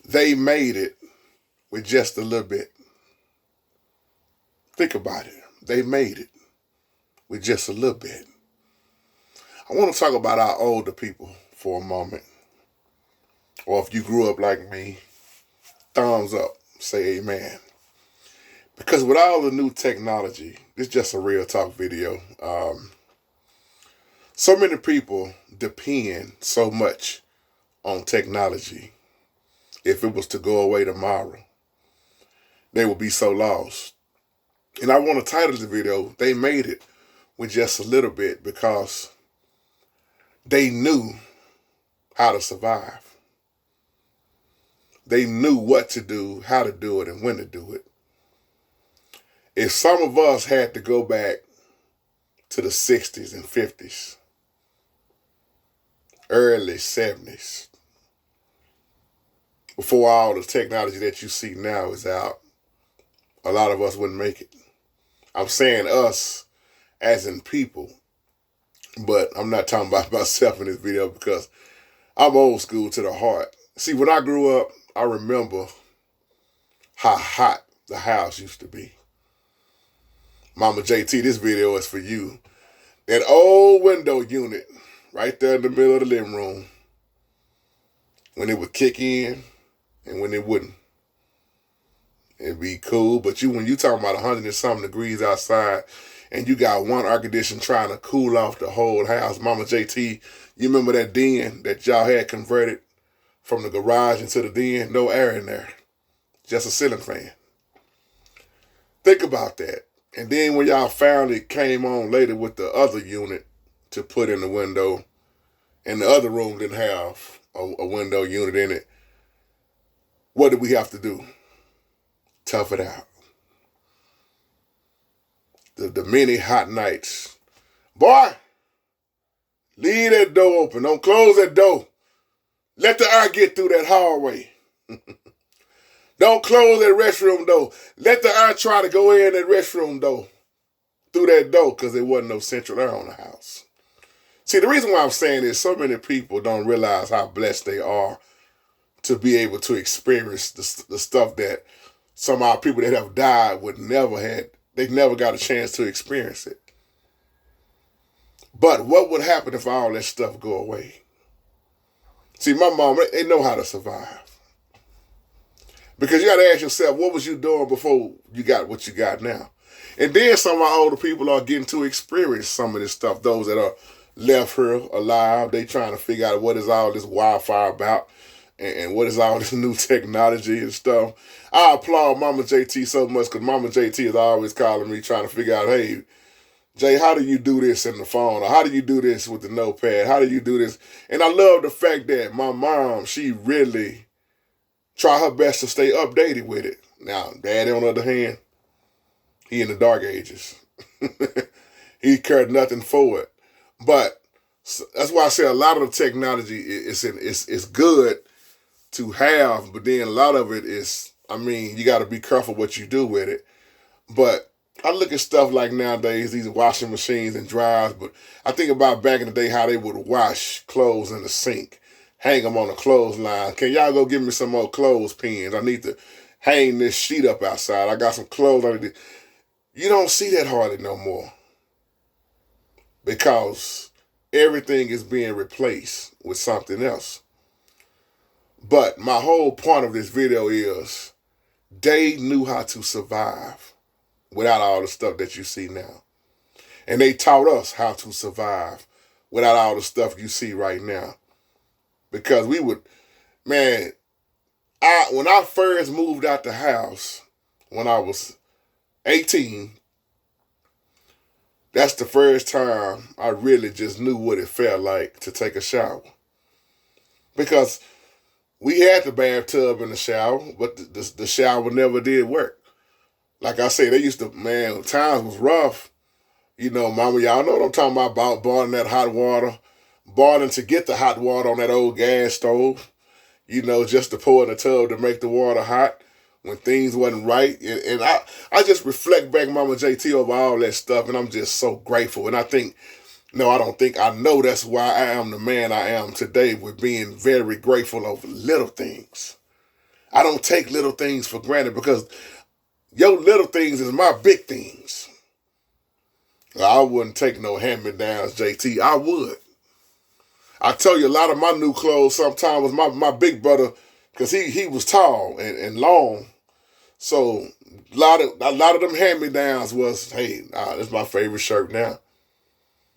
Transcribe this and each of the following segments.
They made it with just a little bit. Think about it. They made it with just a little bit. I want to talk about our older people for a moment. Or if you grew up like me, thumbs up, say amen. Because with all the new technology, this is just a real talk video. So many people depend so much on technology. If it was to go away tomorrow, they would be so lost. And I want to title the video, They Made It with Just a Little Bit, because they knew how to survive. They knew what to do, how to do it, and when to do it. If some of us had to go back to the 60s and 50s, early 70s, before all the technology that you see now is out, a lot of us wouldn't make it. I'm saying us as in people, but I'm not talking about myself in this video because I'm old school to the heart. See, when I grew up, I remember how hot the house used to be. Mama JT, this video is for you. That old window unit right there in the middle of the living room, when it would kick in and when it wouldn't. It'd be cool, but when you talking about 100 and something degrees outside and you got one air conditioner trying to cool off the whole house, Mama JT, you remember that den that y'all had converted from the garage into the den? No air in there, just a ceiling fan. Think about that. And then when y'all finally came on later with the other unit to put in the window, and the other room didn't have a window unit in it, what did we have to do? Tough it out. The many hot nights. Boy, leave that door open. Don't close that door. Let the air get through that hallway. Don't close that restroom door. Let the air try to go in that restroom door through that door, because there wasn't no central air on the house. See, the reason why I'm saying this, so many people don't realize how blessed they are to be able to experience the stuff that some of our people that have died they never got a chance to experience it. But what would happen if all that stuff go away? See, my mom, they know how to survive. Because you got to ask yourself, what was you doing before you got what you got now? And then some of our older people are getting to experience some of this stuff. Those that are left here alive, they trying to figure out what is all this wildfire about and what is all this new technology and stuff. I applaud Mama JT so much because Mama JT is always calling me trying to figure out, hey, Jay, how do you do this in the phone? Or how do you do this with the notepad? How do you do this? And I love the fact that my mom, she really try her best to stay updated with it. Now, Daddy, on the other hand, he in the dark ages. He cared nothing for it. But that's why I say a lot of the technology is good to have, but then a lot of it is, you got to be careful what you do with it. But I look at stuff like nowadays, these washing machines and dryers, but I think about back in the day how they would wash clothes in the sink, hang them on a clothesline. Can y'all go give me some more clothespins? I need to hang this sheet up outside. I got some clothes under this. You don't see that hardly no more because everything is being replaced with something else. But my whole point of this video is they knew how to survive without all the stuff that you see now. And they taught us how to survive without all the stuff you see right now. Because we would, when I first moved out the house when I was 18, that's the first time I really just knew what it felt like to take a shower. Because we had the bathtub in the shower, but the shower never did work. Like I say, they used to, times was rough. Mama, y'all know what I'm talking about boiling that hot water, boiling to get the hot water on that old gas stove, just to pour in the tub to make the water hot when things wasn't right. And I just reflect back Mama JT over all that stuff, and I'm just so grateful. And I know that's why I am the man I am today, with being very grateful over little things. I don't take little things for granted because your little things is my big things. I wouldn't take no hand-me-downs, JT. I would. I tell you, a lot of my new clothes sometimes was my big brother, because he was tall and long. So a lot of them hand-me-downs was, hey, this is my favorite shirt now.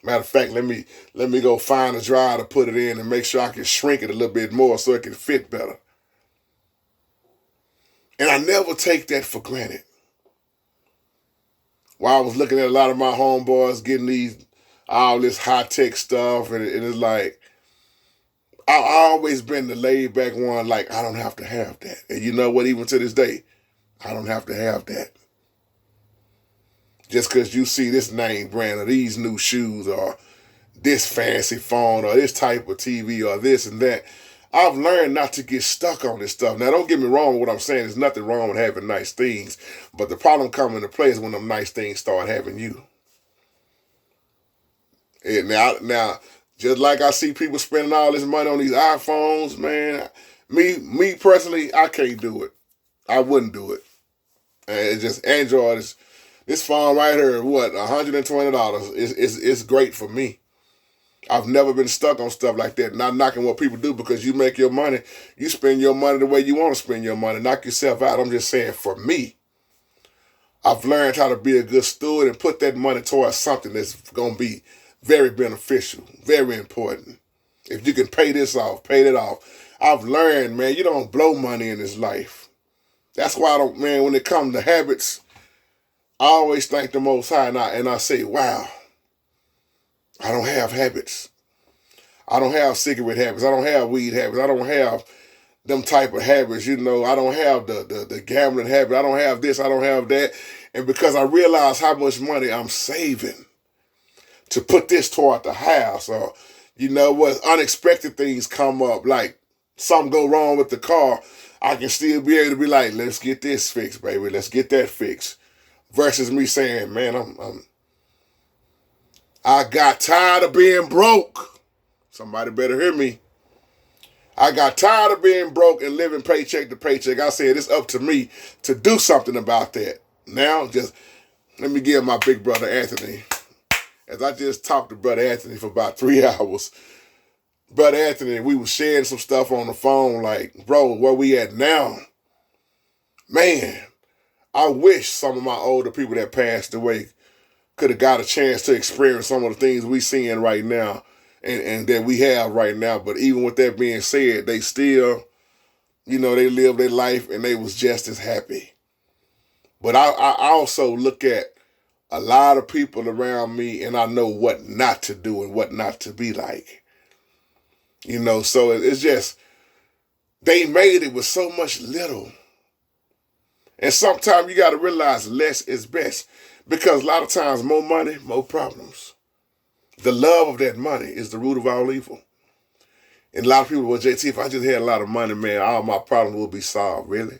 Matter of fact, let me go find a dryer to put it in and make sure I can shrink it a little bit more so it can fit better. And I never take that for granted. While I was looking at a lot of my homeboys getting all this high-tech stuff, and it's like, I always been the laid-back one, like, I don't have to have that. And you know what, even to this day, I don't have to have that. Just because you see this name brand or these new shoes or this fancy phone or this type of TV or this and that, I've learned not to get stuck on this stuff. Now, don't get me wrong with what I'm saying. There's nothing wrong with having nice things. But the problem comes into play is when them nice things start having you. And now, just like I see people spending all this money on these iPhones, man, me personally, I can't do it. I wouldn't do it. And it's just Android this phone right here, what, $120. It's great for me. I've never been stuck on stuff like that. Not knocking what people do, because you make your money, you spend your money the way you want to spend your money. Knock yourself out. I'm just saying, for me, I've learned how to be a good steward and put that money towards something that's going to be very beneficial, very important. If you can pay this off, pay that off. I've learned, man, you don't blow money in this life. That's why when it comes to habits, I always thank the Most High, and I say, wow, I don't have habits. I don't have cigarette habits. I don't have weed habits. I don't have them type of habits. I don't have the gambling habit. I don't have this. I don't have that. And because I realize how much money I'm saving to put this toward the house, or, unexpected things come up, like something go wrong with the car, I can still be able to be like, let's get this fixed, baby. Let's get that fixed. Versus me saying, man, I got tired of being broke. Somebody better hear me. I got tired of being broke and living paycheck to paycheck. I said it's up to me to do something about that. Now, just let me give my big brother Anthony, as I just talked to Brother Anthony for about 3 hours. Brother Anthony, we were sharing some stuff on the phone, like, bro, where we at now? Man, I wish some of my older people that passed away could have got a chance to experience some of the things we seeing right now and that we have right now. But even with that being said, they still, they lived their life and they was just as happy. But I also look at a lot of people around me, and I know what not to do and what not to be like. So it's just, they made it with so much little. And sometimes you got to realize less is best, because a lot of times more money, more problems. The love of that money is the root of all evil. And a lot of people, well, JT, if I just had a lot of money, man, all my problems will be solved. Really?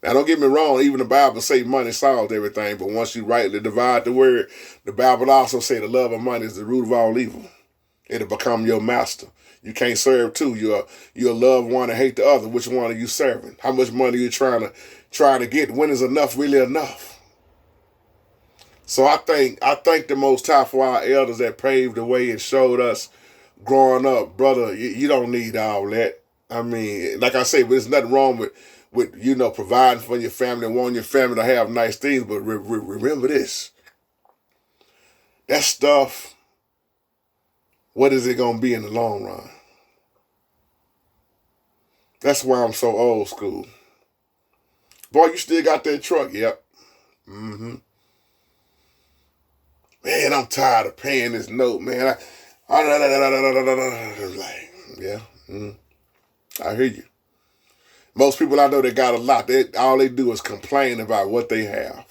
Now, don't get me wrong. Even the Bible say money solves everything. But once you rightly divide the word, the Bible also say the love of money is the root of all evil. It'll become your master. You can't serve two. You'll love one and hate the other. Which one are you serving? How much money are you trying to get? When is enough really enough? So I thank the Most High for our elders that paved the way and showed us growing up, brother, you don't need all that. I mean, like I say, there's nothing wrong with providing for your family and wanting your family to have nice things, but remember this. That stuff, what is it going to be in the long run? That's why I'm so old school. Boy, you still got that truck? Yep. Mm-hmm. Man, I'm tired of paying this note, man. Like, yeah, I hear you. Most people I know that got a lot, all they do is complain about what they have.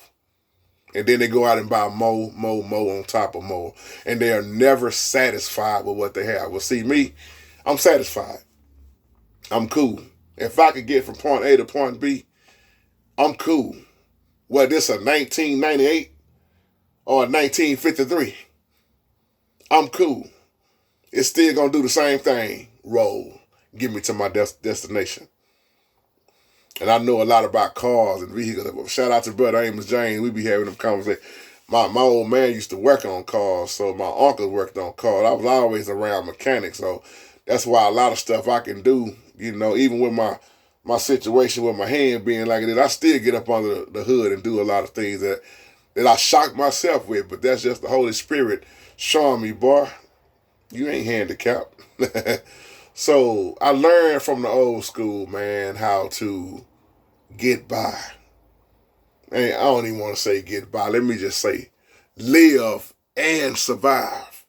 And then they go out and buy more on top of more. And they are never satisfied with what they have. Well, see, me, I'm satisfied. I'm cool. If I could get from point A to point B, I'm cool. Whether this a 1998 or a 1953, I'm cool. It's still going to do the same thing. Roll. Get me to my destination. And I know a lot about cars and vehicles. Shout out to brother Amos James. We be having them conversations. My old man used to work on cars, so my uncle worked on cars. I was always around mechanics, so that's why a lot of stuff I can do, even with my situation with my hand being like it is, I still get up under the hood and do a lot of things that I shock myself with, but that's just the Holy Spirit showing me, boy, you ain't handicapped. So I learned from the old school, man, how to get by. And I don't even want to say get by. Let me just say live and survive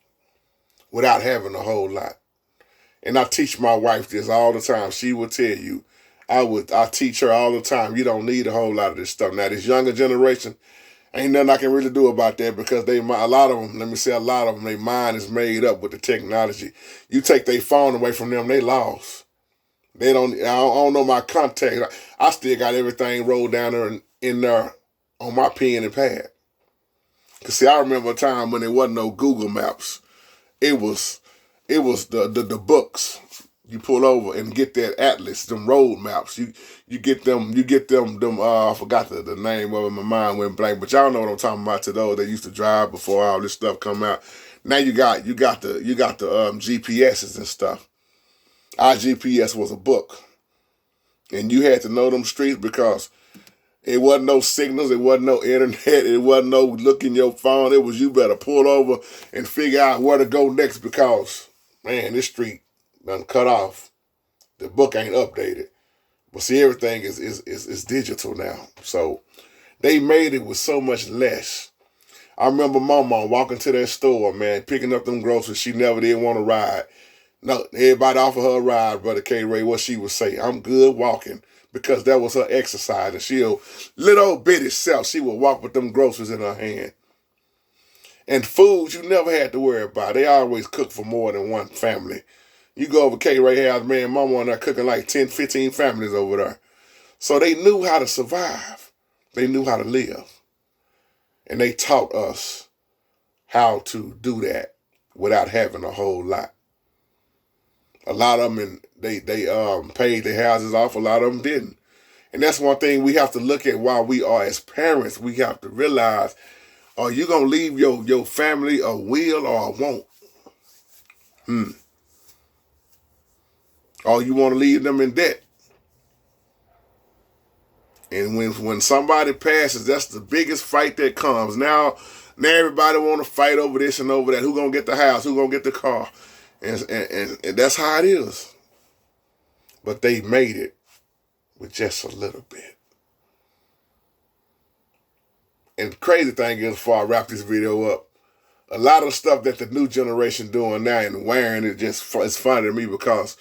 without having a whole lot. And I teach my wife this all the time. She will tell you, I teach her all the time, you don't need a whole lot of this stuff. Now, this younger generation, ain't nothing I can really do about that because a lot of them, their mind is made up with the technology. You take their phone away from them, they lost. I don't know my contact. I still got everything rolled down there in there on my pen and pad. Cause see, I remember a time when there wasn't no Google Maps. It was the books. You pull over and get that atlas, them road maps. You get them, I forgot the name of it, my mind went blank, but y'all know what I'm talking about to those that used to drive before all this stuff come out. Now you got the GPSs and stuff. Our GPS was a book. And you had to know them streets because it wasn't no signals, it wasn't no internet, it wasn't no look in your phone. It was you better pull over and figure out where to go next because, man, this street done cut off. The book ain't updated. But see, everything is digital now. So they made it with so much less. I remember my mom walking to that store, man, picking up them groceries. She never did want to ride. No, everybody offered her a ride, Brother K. Ray. What she would say, I'm good walking, because that was her exercise. And she'll, little old bitty self, she would walk with them groceries in her hand. And foods you never had to worry about. They always cook for more than one family. You go over K. Ray house, man, mama and I cooking like 10, 15 families over there. So they knew how to survive. They knew how to live. And they taught us how to do that without having a whole lot. A lot of them, they paid their houses off. A lot of them didn't. And that's one thing we have to look at while we are as parents. We have to realize, are you going to leave your family a will or a won't? Or you want to leave them in debt? And when somebody passes, that's the biggest fight that comes. Now everybody want to fight over this and over that. Who gonna get the house? Who gonna get the car? And that's how it is. But they made it with just a little bit. And the crazy thing is, before I wrap this video up, a lot of stuff that the new generation doing now and wearing it's funny to me because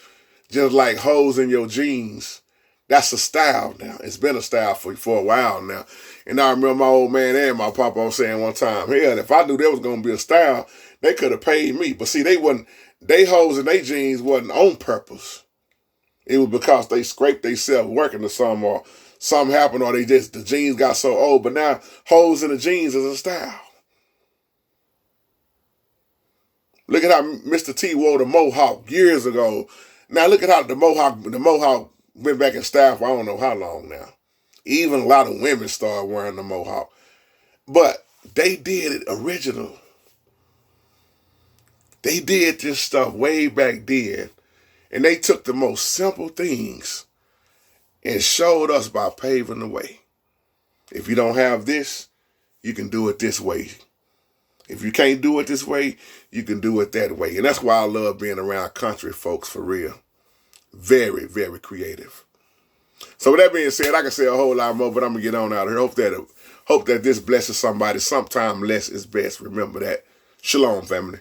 just like holes in your jeans, that's a style now. It's been a style for a while now. And I remember my old man and my papa saying one time, hell, if I knew there was going to be a style, they could have paid me. But see, they hoes in their jeans wasn't on purpose. It was because they scraped themselves working or something, or something happened, or the jeans got so old. But now holes in the jeans is a style. Look at how Mr. T wore the mohawk years ago. Now look at how the mohawk went back in style for I don't know how long now. Even a lot of women started wearing the mohawk. But they did it original. They did this stuff way back then. And they took the most simple things and showed us by paving the way. If you don't have this, you can do it this way. If you can't do it this way, you can do it that way. And that's why I love being around country folks, for real. Very, very creative. So with that being said, I can say a whole lot more, but I'm going to get on out of here. Hope that this blesses somebody. Sometime less is best. Remember that. Shalom, family.